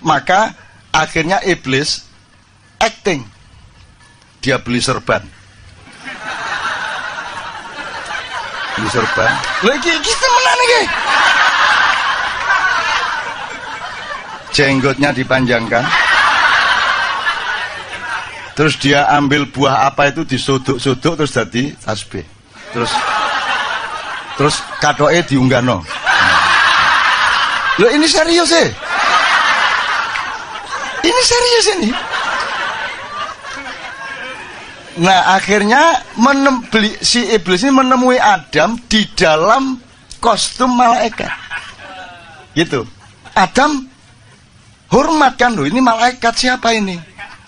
Maka akhirnya iblis acting. Dia beli serban. Beli serban. Lho iki temenan iki. Jenggotnya dipanjangkan. Terus dia ambil buah apa itu disuduk-suduk terus jadi tasbih. Terus katoke diunggahno. Loh ini serius sih. Ini serius ini. Nah akhirnya si iblis ini menemui Adam di dalam kostum malaikat. Gitu. Adam hormat kan, loh ini malaikat siapa ini?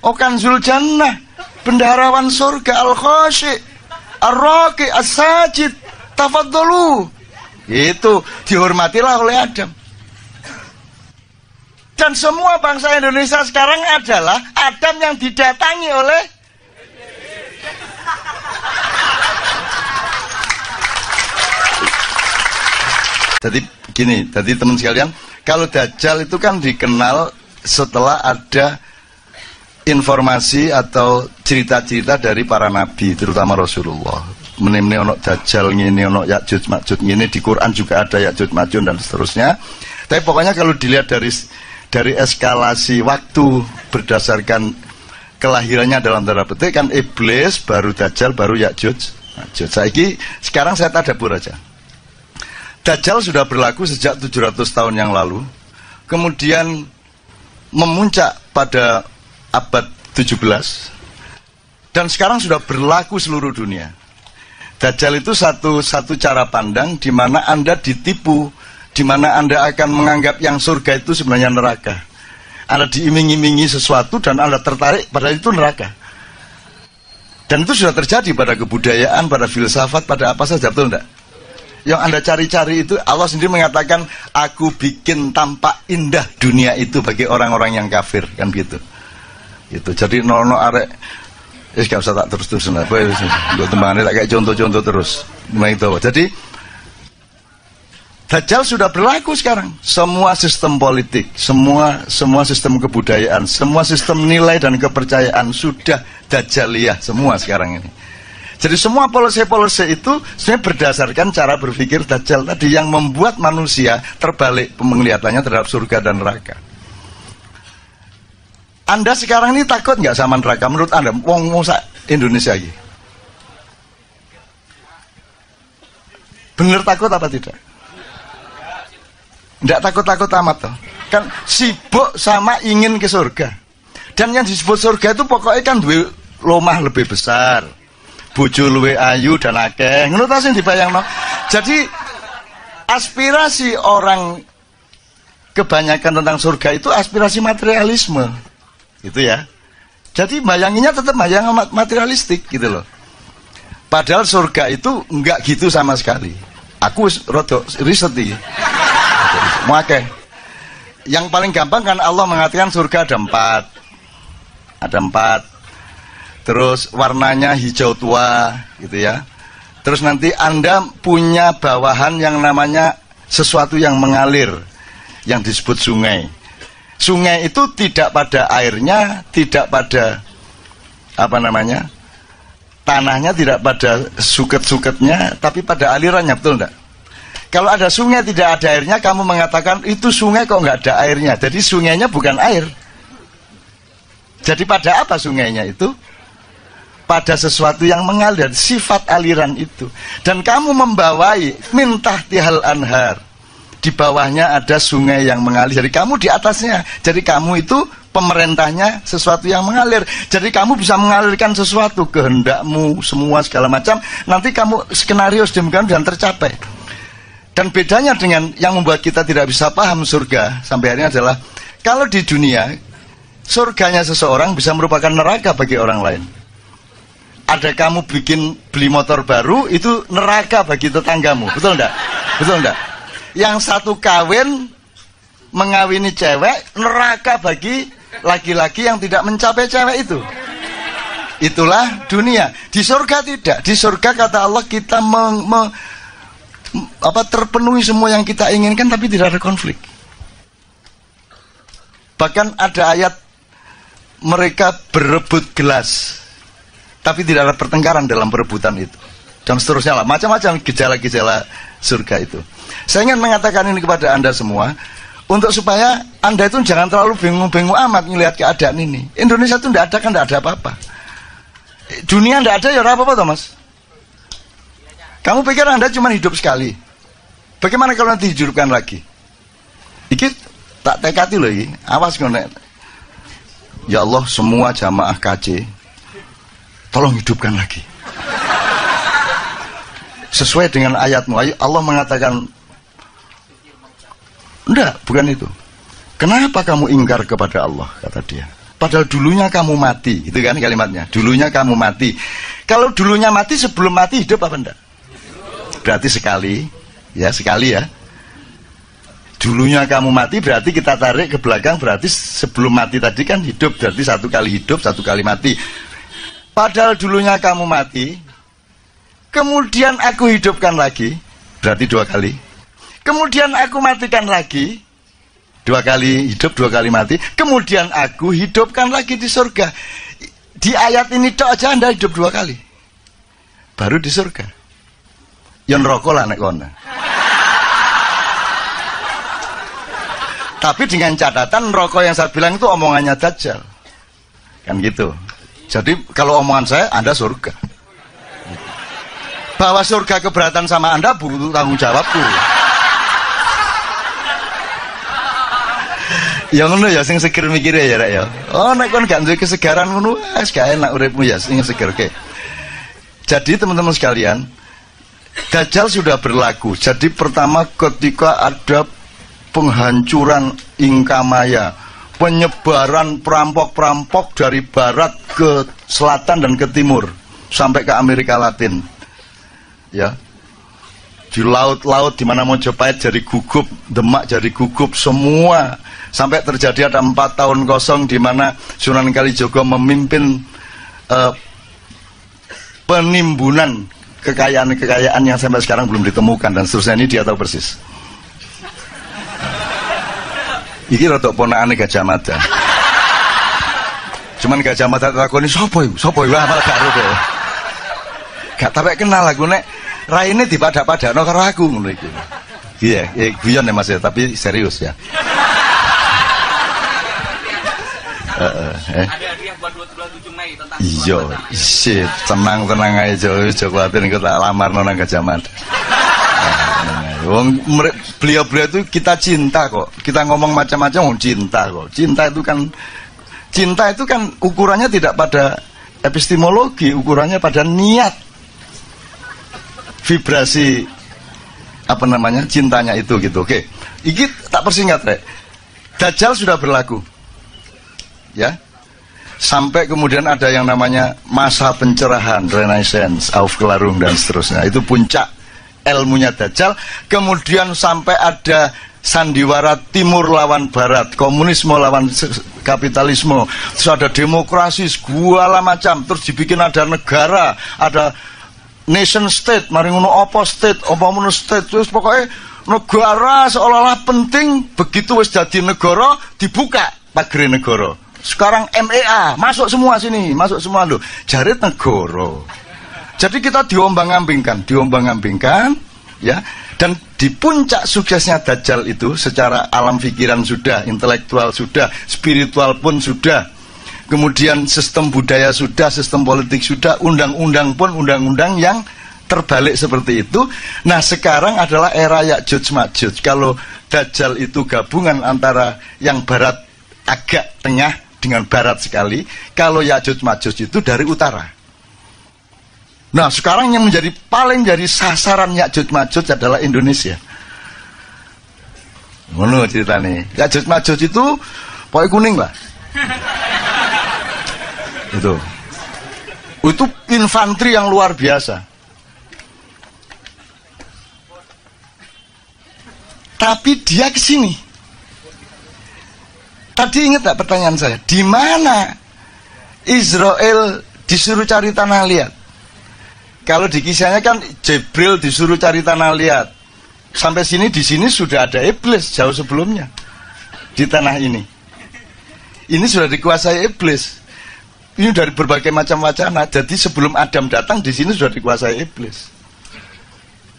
Oh Kanzul Jannah, bendaharawan surga, al-khasyi, ar-raqi, as-sajid, tafadhalu. Itu dihormatilah oleh Adam. Dan semua bangsa Indonesia sekarang adalah Adam yang didatangi oleh Jadi gini, tadi teman sekalian, kalau Dajjal itu kan dikenal setelah ada informasi atau cerita-cerita dari para nabi, terutama Rasulullah. Menimni ono Dajjal ngene, ono Ya'juj Ma'juj ngene, di Quran juga ada Ya'juj Ma'juj dan seterusnya. Tapi pokoknya kalau dilihat dari eskalasi waktu berdasarkan kelahirannya dalam tanda petik kan iblis, baru Dajjal, baru Ya'juj Ma'juj. Sekarang saya tadabbur aja. Dajjal sudah berlaku sejak 700 tahun yang lalu. Kemudian memuncak pada abad 17. Dan sekarang sudah berlaku seluruh dunia. Dajjal itu satu cara pandang di mana Anda ditipu, di mana Anda akan menganggap yang surga itu sebenarnya neraka. Anda diiming-imingi sesuatu dan Anda tertarik pada itu neraka. Dan itu sudah terjadi pada kebudayaan, pada filsafat, pada apa saja, betul enggak? Yang Anda cari-cari itu Allah sendiri mengatakan, aku bikin tampak indah dunia itu bagi orang-orang yang kafir, kan gitu. Gitu. Jadi nono arek gak usah tak terus-terusan lah. Gue tembangannya tak kayak contoh-contoh terus. Jadi Dajjal sudah berlaku sekarang. Semua sistem politik, semua sistem kebudayaan, semua sistem nilai dan kepercayaan sudah Dajjaliyah semua sekarang ini. Jadi semua polisi-polisi itu sebenarnya berdasarkan cara berpikir Dajjal tadi yang membuat manusia terbalik penglihatannya terhadap surga dan neraka. Anda sekarang ini takut nggak sama neraka? Menurut Anda, wong Indonesia ini bener takut apa tidak? Nggak takut-takut amat toh. Kan sibuk sama ingin ke surga. Dan yang disebut surga itu pokoknya kan duwe lomah lebih besar, bojo luwe ayu dan akeh. Ngono ta sing dibayangno. Jadi aspirasi orang kebanyakan tentang surga itu aspirasi materialisme. Gitu ya. Jadi bayanginnya tetap bayang materialistik gitu loh. Padahal surga itu enggak gitu sama sekali. Aku rodok riset iki. Muake. Yang paling gampang kan Allah mengatakan surga ada 4. Ada 4. Terus warnanya hijau tua gitu ya. Terus nanti Anda punya bawahan yang namanya sesuatu yang mengalir, yang disebut sungai. Sungai itu tidak pada airnya, tidak pada tanahnya, tidak pada suket-suketnya, tapi pada alirannya, betul enggak? Kalau ada sungai tidak ada airnya, kamu mengatakan itu sungai kok enggak ada airnya. Jadi sungainya bukan air. Jadi pada apa sungainya itu? Pada sesuatu yang mengalir, sifat aliran itu. Dan kamu membawai mintah tihal anhar. Di bawahnya ada sungai yang mengalir. Jadi kamu di atasnya. Jadi kamu itu pemerintahnya sesuatu yang mengalir. Jadi kamu bisa mengalirkan sesuatu, kehendakmu, semua segala macam. Nanti kamu skenario sedemikian dan tercapai. Dan bedanya dengan yang membuat kita tidak bisa paham surga sampai hari ini adalah kalau di dunia surganya seseorang bisa merupakan neraka bagi orang lain. Ada kamu beli motor baru itu neraka bagi tetanggamu, betul enggak? Betul enggak? Yang satu kawin mengawini cewek neraka bagi laki-laki yang tidak mencapai cewek itu. Itulah dunia. Di surga tidak. Di surga kata Allah kita terpenuhi semua yang kita inginkan tapi tidak ada konflik. Bahkan ada ayat mereka berebut gelas, tapi tidak ada pertengkaran dalam perebutan itu, dan seterusnya lah, macam-macam gejala-gejala surga itu. Saya ingin mengatakan ini kepada Anda semua, untuk supaya Anda itu jangan terlalu bingung-bingung amat melihat keadaan ini. Indonesia itu tidak ada, kan tidak ada apa-apa. Dunia tidak ada, ya apa-apa Thomas. Kamu pikir Anda cuma hidup sekali? Bagaimana kalau nanti dihidupkan lagi? Iki tak tekati loh ini, awas ngono. Ya Allah, semua jamaah KC tolong hidupkan lagi sesuai dengan ayatmu. Allah mengatakan, enggak, bukan itu. Kenapa kamu ingkar kepada Allah, kata dia, padahal dulunya kamu mati. Itu kan kalimatnya, dulunya kamu mati. Kalau dulunya mati, sebelum mati hidup apa enggak? Berarti sekali ya, sekali ya. Dulunya kamu mati berarti kita tarik ke belakang, berarti sebelum mati tadi kan hidup, berarti satu kali hidup, satu kali mati. Padahal dulunya kamu mati, kemudian aku hidupkan lagi, berarti dua kali. Kemudian aku matikan lagi, dua kali hidup, dua kali mati. Kemudian aku hidupkan lagi di surga. Di ayat ini tok aja Anda hidup dua kali, baru di surga. Yang rokok lah nek kono. Tapi dengan catatan rokok yang saya bilang itu omongannya Dajjal, kan gitu. Jadi kalau omongan saya, Anda surga. Bahwa surga keberatan sama Anda butuh tanggung jawabku. Ya ngono ya, sing seger mikire ya rek ya. Oh nek kon gak duwe kesegaran ngono, wis gak enak uripmu ya, sing seger. Oke. Jadi teman-teman sekalian, Dajjal sudah berlaku. Jadi pertama ketika ada penghancuran Inkamaya, penyebaran perampok-perampok dari barat ke selatan dan ke timur sampai ke Amerika Latin, ya, di laut-laut di mana Mojopahit jadi gugup, Demak jadi gugup, semua sampai terjadi ada 4 tahun kosong di mana Sunan Kalijogo memimpin penimbunan kekayaan-kekayaan yang sampai sekarang belum ditemukan dan seterusnya. Ini dia tahu persis. Iki rotok ponakane Gajah Mada. Cuman Gajah Mada takoni sapa iku? Sapa iku? Malah gak ero kok. Gak sampe kenal aku nek raine dipadak-padakno karo aku ngono iki. Iya, guyon ya Mas ya, tapi serius ya. Ada hadiah buat 27 Mei tentang iya, shit, tenang aja, Joko Atin engko tak lamarno nang Gajah Mada. Beliau-beliau itu kita cinta kok. Kita ngomong macam-macam cinta kok. Cinta itu kan ukurannya tidak pada epistemologi, ukurannya pada niat, vibrasi apa namanya cintanya itu gitu. Oke, ini tak persingkat rek. Dajjal sudah berlaku, ya. Sampai kemudian ada yang namanya masa pencerahan, Renaissance, Aufklärung dan seterusnya. Itu puncak ilmunya Dajjal. Kemudian sampai ada sandiwara timur lawan barat, komunisme lawan kapitalisme, terus ada demokrasi segala macam, terus dibikin ada negara, ada nation state, mari ngono apa state, apa ngono state, terus pokoknya negara seolah-olah penting. Begitu wis jadi negara dibuka pagere negara. Sekarang MEA masuk semua sini, masuk semua loh, jarit negara. Jadi kita diombang-ambingkan, ya. Dan di puncak suksesnya Dajjal itu secara alam pikiran sudah, intelektual sudah, spiritual pun sudah, kemudian sistem budaya sudah, sistem politik sudah, undang-undang pun undang-undang yang terbalik seperti itu. Nah sekarang adalah era Ya'juj Ma'juj. Kalau Dajjal itu gabungan antara yang barat agak tengah dengan barat sekali, kalau Ya'juj Ma'juj itu dari utara. Nah sekarang yang menjadi paling jadi sasaran Ya'juj Ma'juj adalah Indonesia. Ngono ceritanya. Ya'juj Ma'juj itu pokoknya kuning lah. Itu infanteri yang luar biasa. Tapi dia kesini. Tadi ingat tak pertanyaan saya? Di mana Israel disuruh cari tanah liat? Kalau di kisahnya kan Jibril disuruh cari tanah liat. Sampai sini, di sini sudah ada iblis jauh sebelumnya di tanah ini. Ini sudah dikuasai iblis. Ini dari berbagai macam wacana. Jadi sebelum Adam datang di sini sudah dikuasai iblis.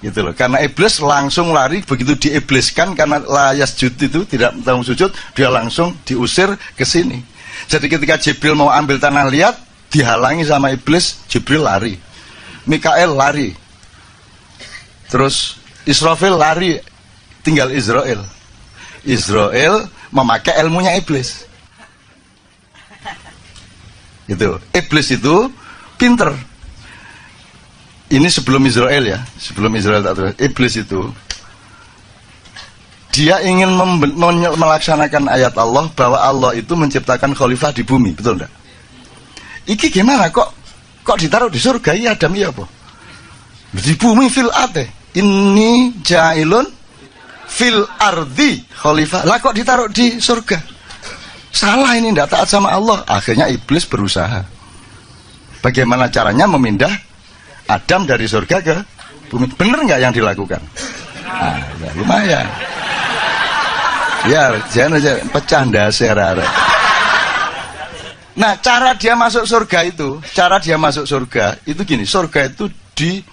Gitu loh. Karena iblis langsung lari, begitu diibliskan karena layas jud itu tidak tahu sujud, dia langsung diusir ke sini. Jadi ketika Jibril mau ambil tanah liat, dihalangi sama iblis, Jibril lari. Mikael lari. Terus Israfil lari, tinggal Israel. Israel memakai ilmunya iblis. Gitu. Iblis itu pinter. Ini sebelum Israel ya, sebelum Israel tak terus. Iblis itu dia ingin melaksanakan ayat Allah bahwa Allah itu menciptakan khalifah di bumi, betul enggak? Iki gimana kok ditaruh di surga? Iya Adam iya apa? Di bumi fil ate. Ini jailun fil ardi khalifah. Lah kok ditaruh di surga? Salah ini, tidak taat sama Allah. Akhirnya iblis berusaha. Bagaimana caranya memindah Adam dari surga ke bumi? Bener nggak yang dilakukan? Nah, ya, lumayan. Ya, jangan aja pecah dasar. Nah, cara dia masuk surga itu gini. Surga itu dijaga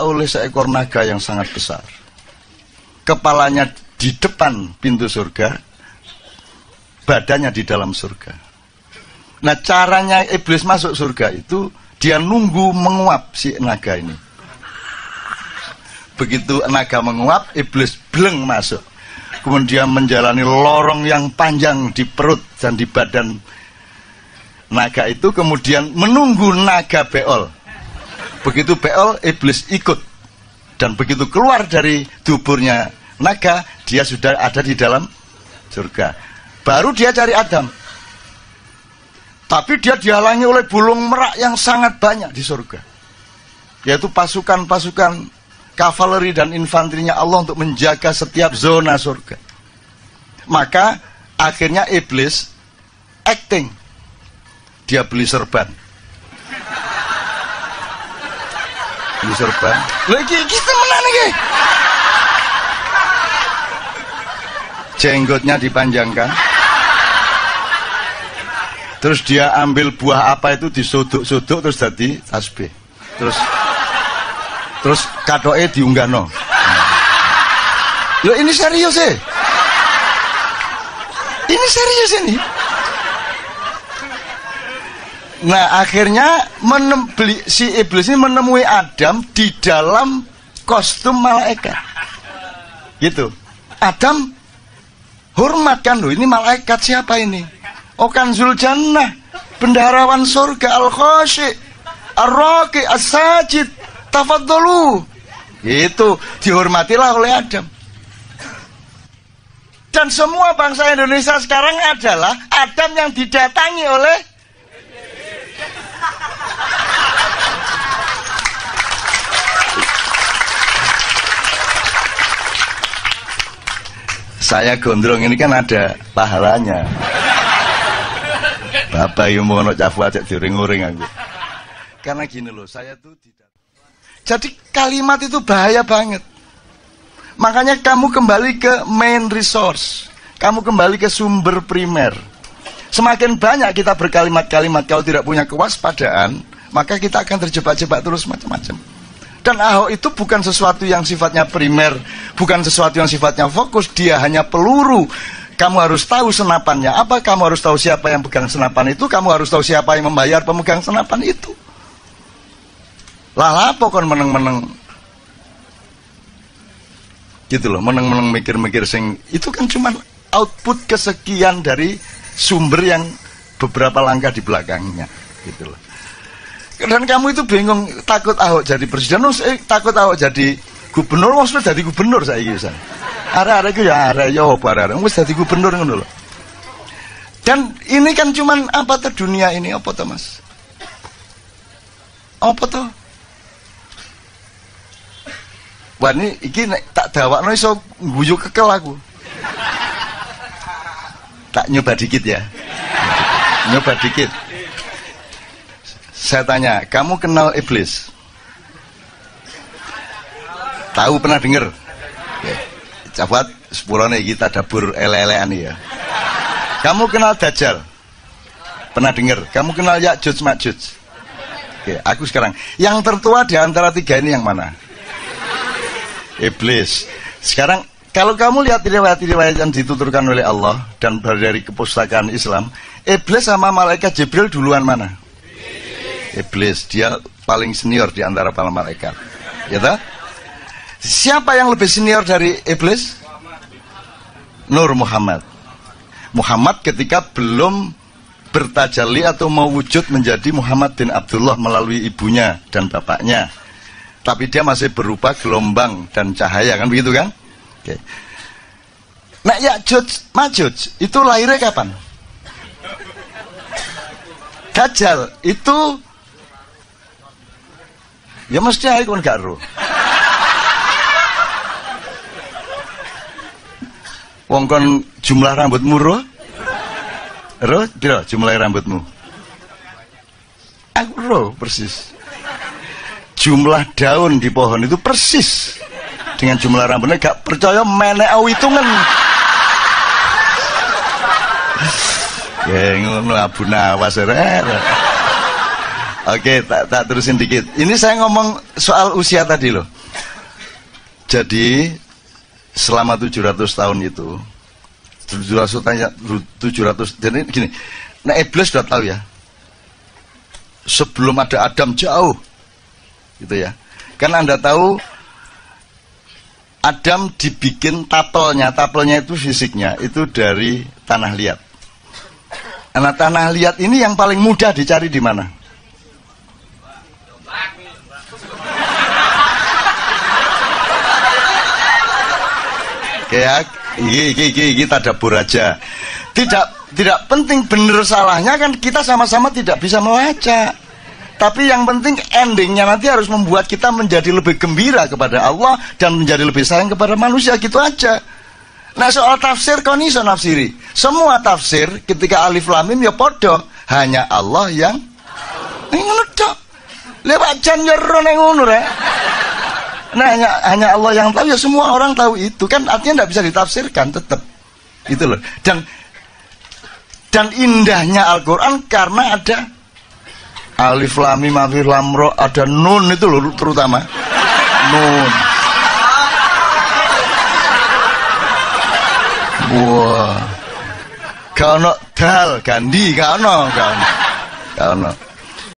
oleh seekor naga yang sangat besar. Kepalanya di depan pintu surga, badannya di dalam surga. Nah, caranya iblis masuk surga itu dia nunggu menguap si naga ini. Begitu naga menguap, iblis bleng masuk. Kemudian menjalani lorong yang panjang di perut dan di badan naga itu, kemudian menunggu naga beol. Begitu beol, iblis ikut. Dan begitu keluar dari duburnya naga, dia sudah ada di dalam surga. Baru dia cari Adam. Tapi dia dihalangi oleh burung merak yang sangat banyak di surga. Yaitu pasukan-pasukan kavaleri dan infanterinya Allah untuk menjaga setiap zona surga. Maka akhirnya iblis acting. Dia beli serban. Beli serban. Lagi kita menang nih. Jenggotnya dipanjangkan. Terus dia ambil buah apa itu disuduk-suduk terus jadi tasbih. Terus katoke diunggahno. Loh ini serius ya? Ini serius ini. Nah akhirnya si iblis ini menemui Adam di dalam kostum malaikat. Gitu. Adam hormat kan loh, ini malaikat siapa ini? Oh Kanzul Jannah, bendaharawan surga, al-khasyi, ar-raqi, as-sajid, tafadhalu. Itu dihormatilah oleh Adam. Dan semua bangsa Indonesia sekarang adalah Adam yang didatangi oleh saya gondrong ini kan ada pahalanya. Bapak yang mau cafu aja diring-uring aku. Karena gini loh, saya tuh tidak. Jadi kalimat itu bahaya banget. Makanya kamu kembali ke main resource. Kamu kembali ke sumber primer. Semakin banyak kita berkalimat-kalimat, kalau tidak punya kewaspadaan, maka kita akan terjebak-jebak terus macam-macam. Dan Ahok itu bukan sesuatu yang sifatnya primer, bukan sesuatu yang sifatnya fokus, dia hanya peluru. Kamu harus tahu senapannya apa, kamu harus tahu siapa yang pegang senapan itu, kamu harus tahu siapa yang membayar pemegang senapan itu. Lah apa kon meneng-meneng gitu loh, meneng-meneng mikir-mikir sing itu kan cuma output kesekian dari sumber yang beberapa langkah di belakangnya gitu loh. Dan kamu itu bingung, takut Ahok jadi presiden, takut Ahok jadi gubernur, maksudnya jadi gubernur saya gitu. Ada itu ya, ada ya apa wis jadi gubernur ngono loh. Dan ini kan cuman apa tuh dunia ini, apa tuh Mas? Apa tuh? Wah ini tak dawakno iso guyu kekel aku. Tak nyoba dikit ya. Nyoba dikit. Saya tanya, kamu kenal iblis? Tahu, pernah dengar? Coba sepulane kita dapur ele-elean ya. Kamu kenal Dajjal? Pernah dengar? Kamu kenal Ya'juj Ma'juj? Oke, aku sekarang. Yang tertua di antara tiga ini yang mana? Iblis. Sekarang kalau kamu lihat riwayat-riwayat yang dituturkan oleh Allah dan dari kepustakaan Islam, Iblis sama malaikat Jibril duluan mana? Iblis. Dia paling senior di antara para malaikat. Ya toh? Siapa yang lebih senior dari Iblis? Nur Muhammad. Muhammad ketika belum bertajalli atau mewujud menjadi Muhammad bin Abdullah melalui ibunya dan bapaknya. Tapi dia masih berupa gelombang dan cahaya, kan begitu kan? Oke. Nah, Ya'juj Ma'juj itu lahirnya kapan? Dajjal itu ya mesti aku gak ro. Wong kon jumlah rambutmu ro? Ro, piro jumlah rambutmu? Aku ro persis. Jumlah daun di pohon itu persis dengan jumlah rambutnya. Gak percaya menek hitungan. Ya ngono Abu Nawas. Oke, tak terusin dikit. Ini saya ngomong soal usia tadi loh. Jadi selama 700 tahun itu 700 jadi gini. Nah, Iblis sudah tahu ya. Sebelum ada Adam jauh. Gitu ya. Kan Anda tahu Adam dibikin tapelnya itu fisiknya itu dari tanah liat. Nah, tanah liat ini yang paling mudah dicari di mana? Kayak kita dapur aja. Tidak penting benar salahnya kan kita sama-sama tidak bisa melacak. Tapi yang penting endingnya nanti harus membuat kita menjadi lebih gembira kepada Allah dan menjadi lebih sayang kepada manusia, gitu aja. Nah, soal tafsir kau iso nafsiri. Semua tafsir ketika alif lam mim ya podo, hanya Allah yang ngono tok. Lewat jan nyero ning ngono rek. Nah, hanya Allah yang tahu, ya semua orang tahu itu kan, artinya tidak bisa ditafsirkan tetap. Itu loh. Dan indahnya Al-Qur'an karena ada alif lam mim alif lam ra, ada nun itu loh terutama. Nun. Wah. Kau no dal gandhi, kau no.